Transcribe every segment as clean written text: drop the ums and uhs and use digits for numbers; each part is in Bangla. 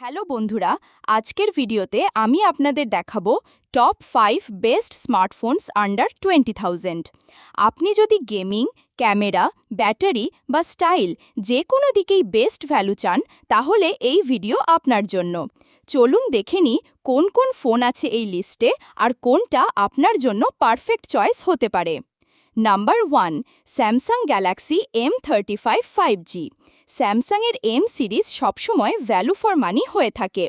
হ্যালো বন্ধুরা, আজকের ভিডিওতে আমি আপনাদের দেখাবো টপ 5 বেস্ট স্মার্টফোনস আন্ডার 20,000। আপনি যদি গেমিং, ক্যামেরা, ব্যাটারি বা স্টাইল যে কোনো দিকেই বেস্ট ভ্যালু চান, তাহলে এই ভিডিও আপনার জন্য। চলুন দেখে নিই কোন কোন ফোন আছে এই লিস্টে আর কোনটা আপনার জন্য পারফেক্ট চয়েস হতে পারে। Number 1, Samsung Galaxy M35 5G। স্যামসাংয়ের এম সিরিজ সবসময় ভ্যালু ফর মানি হয়ে থাকে।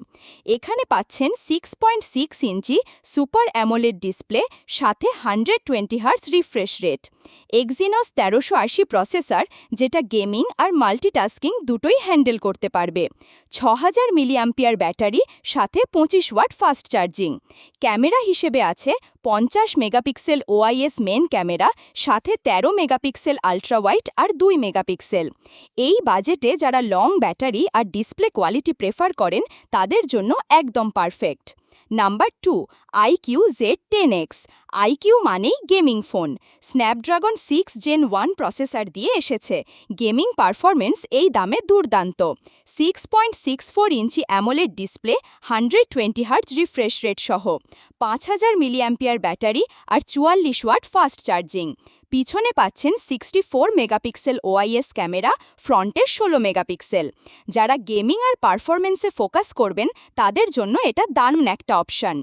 এখানে পাচ্ছেন 6.6 ইঞ্চি সুপার অ্যামোলেড ডিসপ্লে, সাথে 120 hertz refresh rate, Exynos 1380 processor, যেটা গেমিং আর মাল্টিটাস্কিং দুটোই হ্যান্ডেল করতে পারবে, 6000 মিলিঅ্যাম্পিয়ার ব্যাটারি, সাথে 25 ওয়াট ফাস্ট চার্জিং। ক্যামেরা হিসেবে আছে 50 মেগাপিক্সেল ওআইএস মেন ক্যামেরা, সাথে 13 মেগাপিক্সেল আলট্রা ওয়াইড আর 2 মেগাপিক্সেল। এই বাজেটে যারা লং ব্যাটারি আর ডিসপ্লে কোয়ালিটি প্রেফার করেন, তাদের জন্য একদম perfect. Number 2, IQ Z10X। IQ মানেই gaming phone. Snapdragon 6 Gen 1 processor দিয়ে এসেছে। গেমিং পারফরমেন্স এই দামে দুর্দান্ত। 6.64 ইঞ্চি AMOLED display, 120 hertz refresh rate সহ, 5000 মিলিঅ্যাম্পিয়ার ব্যাটারি আর 44 ওয়াট ফাস্ট চার্জিং। পিছনে পাচ্ছেন 64 মেগাপিক্সেল ওআইএস ক্যামেরা, ফ্রন্টে 16 মেগাপিক্সেল। যারা গেমিং আর পারফরমেন্সে ফোকাস করবেন, তাদের জন্য এটা দারুণ একটা অপশন।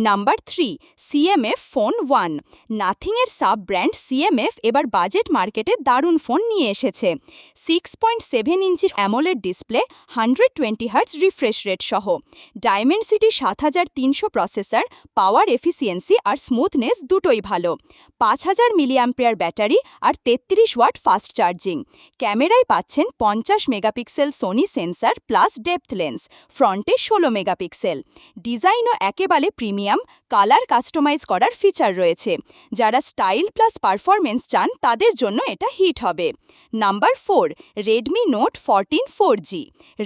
Number 3, CMF phone 1। নাথিংয়ের সাব ব্র্যান্ড CMF এবার বাজেট মার্কেটে দারুণ ফোন নিয়ে এসেছে। 6.7 ইঞ্চির AMOLED display, 120 hertz refresh rate সহ, ডায়মেনসিটি 7300 প্রসেসর, পাওয়ার এফিসিয়েন্সি আর স্মুথনেস দুটোই ভালো, 5000 মিলিঅ্যাম্পিয়ার ব্যাটারি আর 33 ওয়াট ফাস্ট চার্জিং। ক্যামেরায় পাচ্ছেন 50 megapixel Sony sensor plus depth lens, ফ্রন্টে 16 মেগাপিক্সেল। ডিজাইনও একেবারে প্রিমিয়াম, কালার কাস্টমাইজ করার ফিচার রয়েছে। যারা স্টাইল প্লাস পারফরমেন্স চান, তাদের জন্য এটা হিট হবে। Number 4, Redmi note 14 4G।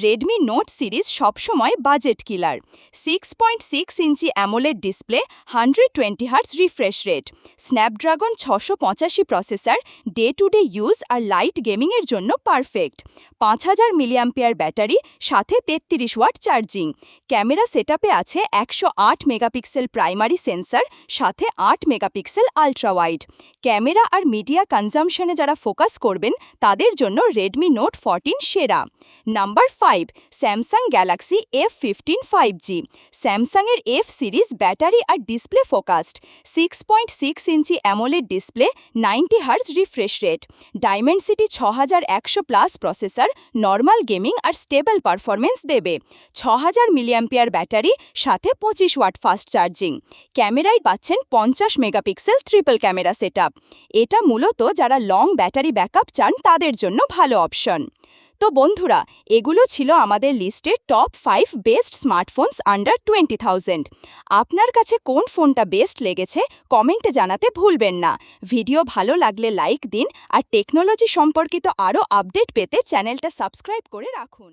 Redmi note series সবসময় budget killer. 6.6 inch AMOLED display, 120 hertz refresh rate, Snapdragon 685 processor, day to day use আর লাইট গেমিংয়ের জন্য পারফেক্ট, 5000 মিলিঅ্যাম্পিয়ার ব্যাটারি, সাথে 33 ওয়াট চার্জিং। ক্যামেরা সেটআপে আছে 108 মেগাপিক্সেল প্রাইমারি সেন্সর, সাথে 8 মেগাপিক্সেল আলট্রা ওয়াইড। ক্যামেরা আর মিডিয়া কনজামশনে যারা ফোকাস করবেন, তাদের জন্য রেডমি নোট 14 সেরা। Number 5, Samsung Galaxy F15 5G। স্যামসাংয়ের F সিরিজ ব্যাটারি আর display focused. 6.6 inch AMOLED display, 90 hertz refresh rate, Dimensity 6100 plus processor, normal gaming আর স্টেবল পারফরমেন্স দেবে, 6000 মিলিঅ্যাম্পিয়ার ব্যাটারি, সাথে 25 ওয়াট ফাস্ট চার্জিং। ক্যামেরায় পাচ্ছেন 50 মেগাপিক্সেল ট্রিপল ক্যামেরা সেটআপ। এটা মূলত যারা লং ব্যাটারি ব্যাকআপ চান, তাদের জন্য ভালো অপশন। তো বন্ধুরা, এগুলো ছিল আমাদের লিস্টের টপ 5 বেস্ট স্মার্টফোনস আন্ডার 20,000। আপনার কাছে কোন ফোনটা বেস্ট লেগেছে কমেন্টে জানাতে ভুলবেন না। ভিডিও ভালো লাগলে লাইক দিন আর টেকনোলজি সম্পর্কিত আরও আপডেট পেতে চ্যানেলটা সাবস্ক্রাইব করে রাখুন।